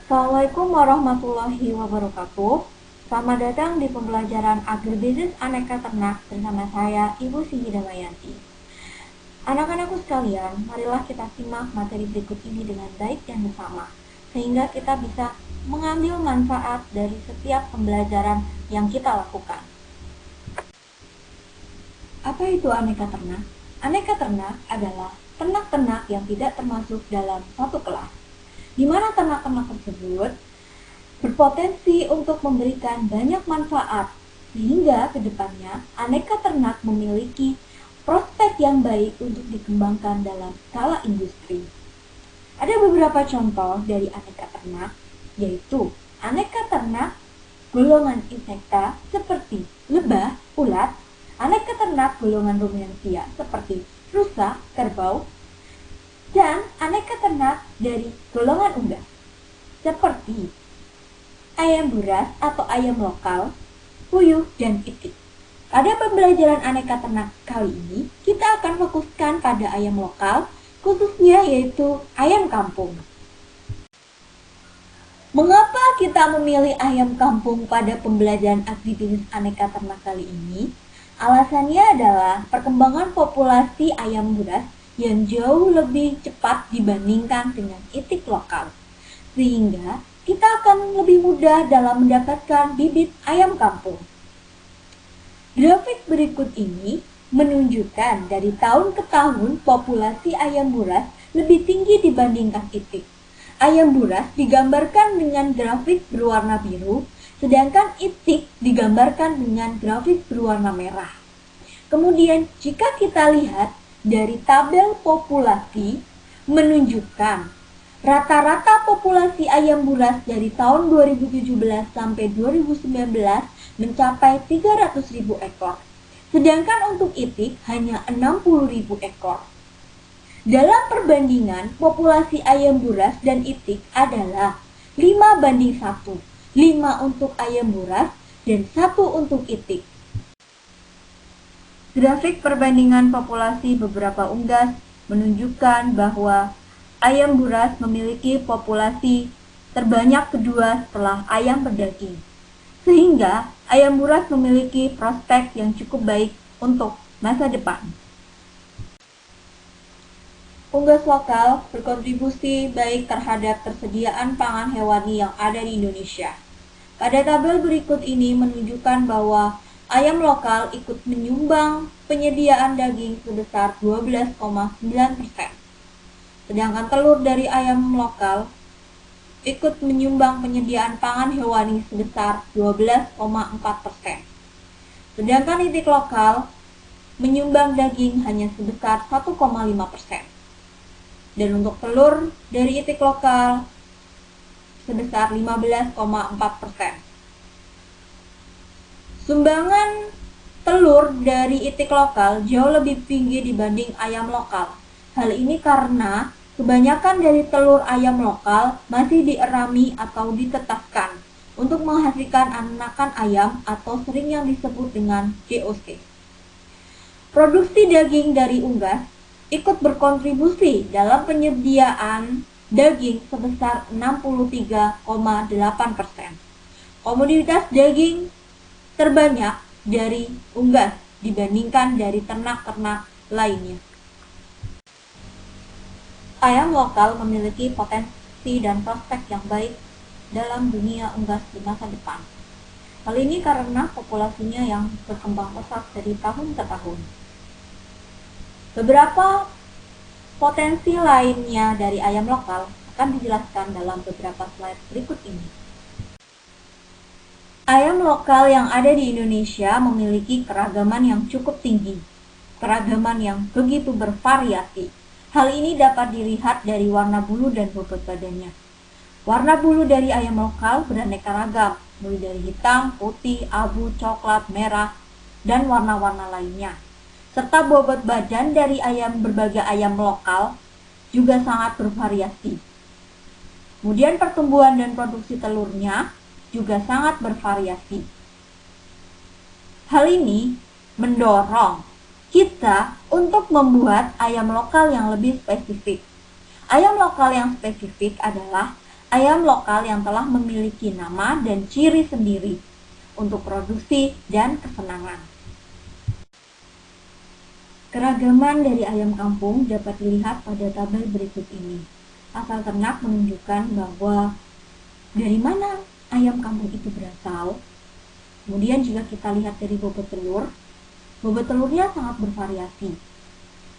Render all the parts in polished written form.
Assalamualaikum warahmatullahi wabarakatuh. Selamat datang di pembelajaran Agribisnis Aneka Ternak bersama saya, Ibu Siti Damayanti. Anak-anakku sekalian, marilah kita simak materi berikut ini dengan baik dan bersama, sehingga kita bisa mengambil manfaat dari setiap pembelajaran yang kita lakukan. Apa itu aneka ternak? Aneka ternak adalah ternak-ternak yang tidak termasuk dalam satu kelas, di mana ternak-ternak tersebut berpotensi untuk memberikan banyak manfaat, sehingga kedepannya aneka ternak memiliki prospek yang baik untuk dikembangkan dalam skala industri. Ada beberapa contoh dari aneka ternak, yaitu aneka ternak golongan insekta seperti lebah, ulat, aneka ternak golongan ruminansia seperti rusa, kerbau, dan aneka ternak dari golongan unggas seperti ayam buras atau ayam lokal, puyuh, dan itik. Pada pembelajaran aneka ternak kali ini, kita akan fokuskan pada ayam lokal, khususnya yaitu ayam kampung. Mengapa kita memilih ayam kampung pada pembelajaran agribisnis aneka ternak kali ini? Alasannya adalah perkembangan populasi ayam buras yang jauh lebih cepat dibandingkan dengan itik lokal, sehingga kita akan lebih mudah dalam mendapatkan bibit ayam kampung. Grafik berikut ini menunjukkan dari tahun ke tahun populasi ayam buras lebih tinggi dibandingkan itik. Ayam buras digambarkan dengan grafik berwarna biru, sedangkan itik digambarkan dengan grafik berwarna merah. Kemudian jika kita lihat dari tabel populasi menunjukkan rata-rata populasi ayam buras dari tahun 2017 sampai 2019 mencapai 300.000 ekor, sedangkan untuk itik hanya 60.000 ekor. Dalam perbandingan populasi ayam buras dan itik adalah 5:1, 5 untuk ayam buras dan 1 untuk itik. Grafik perbandingan populasi beberapa unggas menunjukkan bahwa ayam buras memiliki populasi terbanyak kedua setelah ayam berdaging, sehingga ayam buras memiliki prospek yang cukup baik untuk masa depan. Unggas lokal berkontribusi baik terhadap persediaan pangan hewani yang ada di Indonesia. Pada tabel berikut ini menunjukkan bahwa ayam lokal ikut menyumbang penyediaan daging sebesar 12,9%. Sedangkan telur dari ayam lokal ikut menyumbang penyediaan pangan hewani sebesar 12,4%. Sedangkan itik lokal menyumbang daging hanya sebesar 1,5%. Dan untuk telur dari itik lokal sebesar 15,4%. Sumbangan telur dari itik lokal jauh lebih tinggi dibanding ayam lokal. Hal ini karena kebanyakan dari telur ayam lokal masih dierami atau ditetaskan untuk menghasilkan anakan ayam atau sering yang disebut dengan DOC. Produksi daging dari unggas ikut berkontribusi dalam penyediaan daging sebesar 63,8%. Komoditas daging terbanyak dari unggas dibandingkan dari ternak-ternak lainnya. Ayam lokal memiliki potensi dan prospek yang baik dalam dunia unggas di masa depan. Hal ini karena populasinya yang berkembang pesat dari tahun ke tahun. Beberapa potensi lainnya dari ayam lokal akan dijelaskan dalam beberapa slide berikut ini. Ayam lokal yang ada di Indonesia memiliki keragaman yang cukup tinggi, keragaman yang begitu bervariasi. Hal ini dapat dilihat dari warna bulu dan bobot badannya. Warna bulu dari ayam lokal beraneka ragam, mulai dari hitam, putih, abu, coklat, merah, dan warna-warna lainnya. Serta bobot badan dari berbagai ayam lokal juga sangat bervariasi. Kemudian pertumbuhan dan produksi telurnya juga sangat bervariasi. Hal ini mendorong kita untuk membuat ayam lokal yang lebih spesifik. Ayam lokal yang spesifik adalah Ayam lokal yang telah memiliki nama dan ciri sendiri untuk produksi dan kesenangan. Keragaman dari ayam kampung dapat dilihat pada tabel berikut ini. Asal ternak menunjukkan bahwa dari mana ayam kampung itu berasal. Kemudian jika kita lihat dari bobot telurnya sangat bervariasi,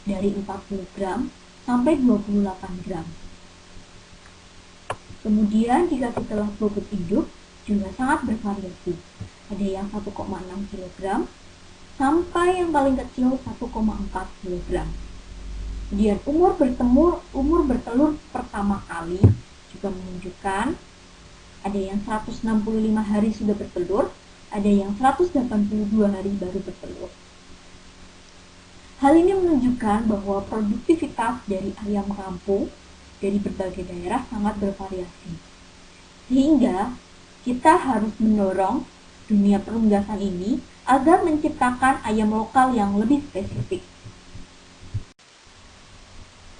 dari 40 gram sampai 28 gram. Kemudian jika kita lihat bobot induk juga sangat bervariasi, ada yang 1,6 kg sampai yang paling kecil 1,4 kg. Kemudian umur bertelur pertama kali juga menunjukkan ada yang 165 hari sudah bertelur, ada yang 182 hari baru bertelur. Hal ini menunjukkan bahwa produktivitas dari ayam kampung dari berbagai daerah sangat bervariasi. Sehingga kita harus mendorong dunia perunggasan ini agar menciptakan ayam lokal yang lebih spesifik.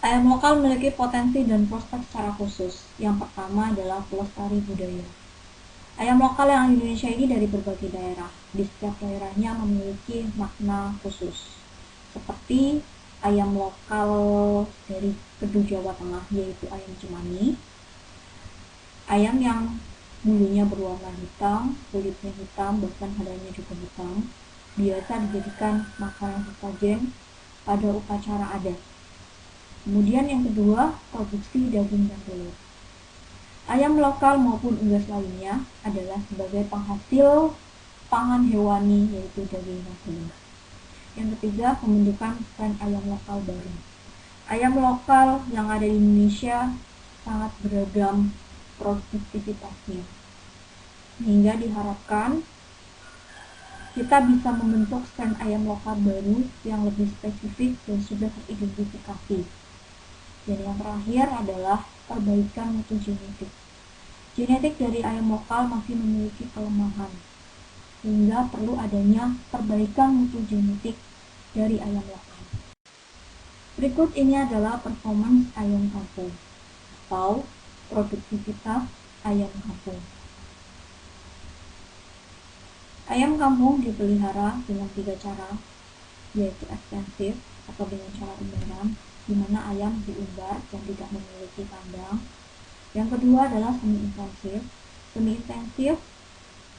Ayam lokal memiliki potensi dan prospek secara khusus. Yang pertama adalah pelestari budaya. Ayam lokal yang di Indonesia ini dari berbagai daerah. Di setiap daerahnya memiliki makna khusus. Seperti ayam lokal dari Kedung Jawa Tengah, yaitu ayam cemani. Ayam yang bulunya berwarna hitam, kulitnya hitam, bahkan badannya juga hitam. Biasa dijadikan makanan sesajen pada upacara adat. Kemudian yang kedua, produksi daging dan telur. Ayam lokal maupun unggas lainnya adalah sebagai penghasil pangan hewani, yaitu daging dan telur. Yang ketiga, pembentukan strain ayam lokal baru. Ayam lokal yang ada di Indonesia sangat beragam produktivitasnya, sehingga diharapkan kita bisa membentuk strain ayam lokal baru yang lebih spesifik dan sudah teridentifikasi. Dan yang terakhir adalah perbaikan mutu genetik. Genetik dari ayam lokal masih memiliki kelemahan, sehingga perlu adanya perbaikan mutu genetik dari ayam lokal. Berikut ini adalah performance ayam kampung atau produktivitas ayam kampung. Ayam kampung dipelihara dengan 3 cara, yaitu ekstensif atau dengan cara umbaran, di mana ayam diumbar dan tidak memiliki kandang. Yang kedua adalah semi intensif. Semi intensif,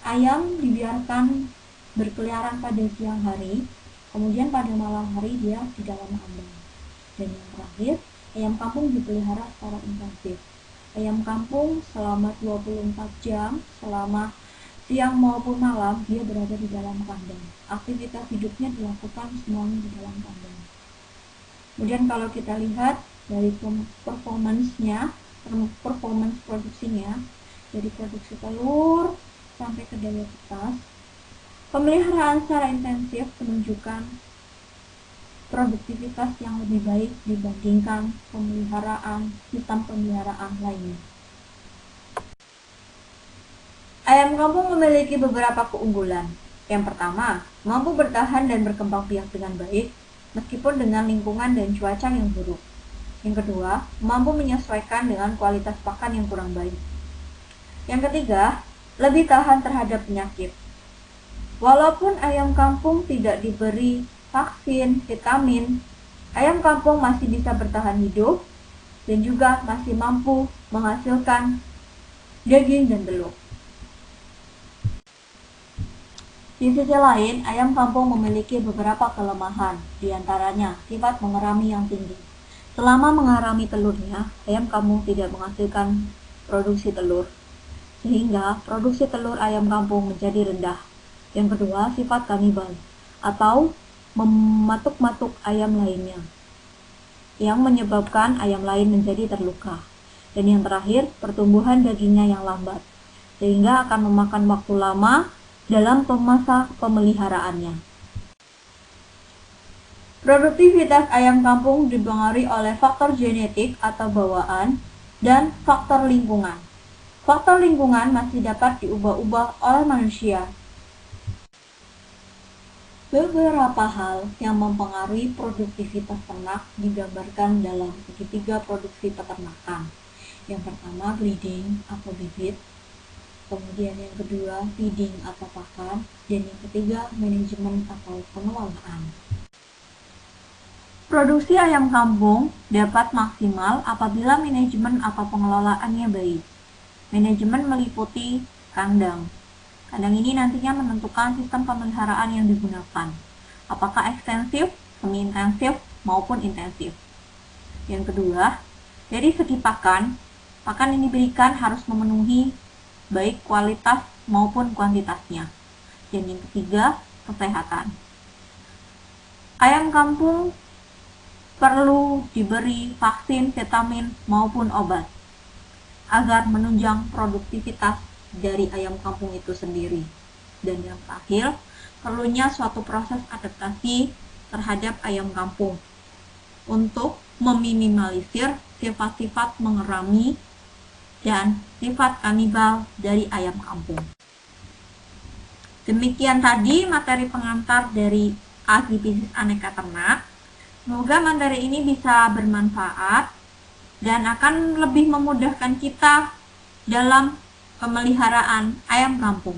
ayam dibiarkan berkeliaran pada siang hari, kemudian pada malam hari dia di dalam kandang. Dan yang terakhir, ayam kampung dipelihara secara intensif. Ayam kampung selama 24 jam, selama siang maupun malam, dia berada di dalam kandang. Aktivitas hidupnya dilakukan semuanya di dalam kandang. Kemudian kalau kita lihat dari performance produksinya, dari produksi telur sampai ke daya tetas, pemeliharaan secara intensif menunjukkan produktivitas yang lebih baik dibandingkan sistem pemeliharaan lainnya. Ayam kampung memiliki beberapa keunggulan. Yang pertama, mampu bertahan dan berkembang biak dengan baik, meskipun dengan lingkungan dan cuaca yang buruk. Yang kedua, mampu menyesuaikan dengan kualitas pakan yang kurang baik. Yang ketiga, lebih tahan terhadap penyakit. Walaupun ayam kampung tidak diberi vaksin, vitamin, ayam kampung masih bisa bertahan hidup dan juga masih mampu menghasilkan daging dan telur. Di sisi lain, ayam kampung memiliki beberapa kelemahan, diantaranya sifat mengerami yang tinggi. Selama mengerami telurnya, ayam kampung tidak menghasilkan produksi telur, sehingga produksi telur ayam kampung menjadi rendah. Yang kedua, sifat kanibal, atau mematuk-matuk ayam lainnya, yang menyebabkan ayam lain menjadi terluka. Dan yang terakhir, pertumbuhan dagingnya yang lambat, sehingga akan memakan waktu lama dalam masa pemeliharaannya. Produktivitas ayam kampung dipengaruhi oleh faktor genetik atau bawaan dan faktor lingkungan. Faktor lingkungan masih dapat diubah-ubah oleh manusia. Beberapa hal yang mempengaruhi produktivitas ternak digambarkan dalam segitiga produksi peternakan. Yang pertama breeding atau bibit, kemudian yang kedua feeding atau pakan, dan yang ketiga manajemen atau pengelolaan. Produksi ayam kampung dapat maksimal apabila manajemen atau pengelolaannya baik. Manajemen meliputi kandang. Kandang ini nantinya menentukan sistem pemeliharaan yang digunakan, apakah ekstensif, semi-intensif, maupun intensif. Yang kedua, dari segi pakan yang diberikan harus memenuhi baik kualitas maupun kuantitasnya. Dan yang ketiga, kesehatan. Ayam kampung perlu diberi vaksin, vitamin, maupun obat agar menunjang produktivitas dari ayam kampung itu sendiri. Dan yang terakhir, perlunya suatu proses adaptasi terhadap ayam kampung untuk meminimalisir sifat-sifat mengerami dan sifat kanibal dari ayam kampung. Demikian tadi materi pengantar dari Agribisnis Aneka Ternak. Semoga materi ini bisa bermanfaat dan akan lebih memudahkan kita dalam pemeliharaan ayam kampung.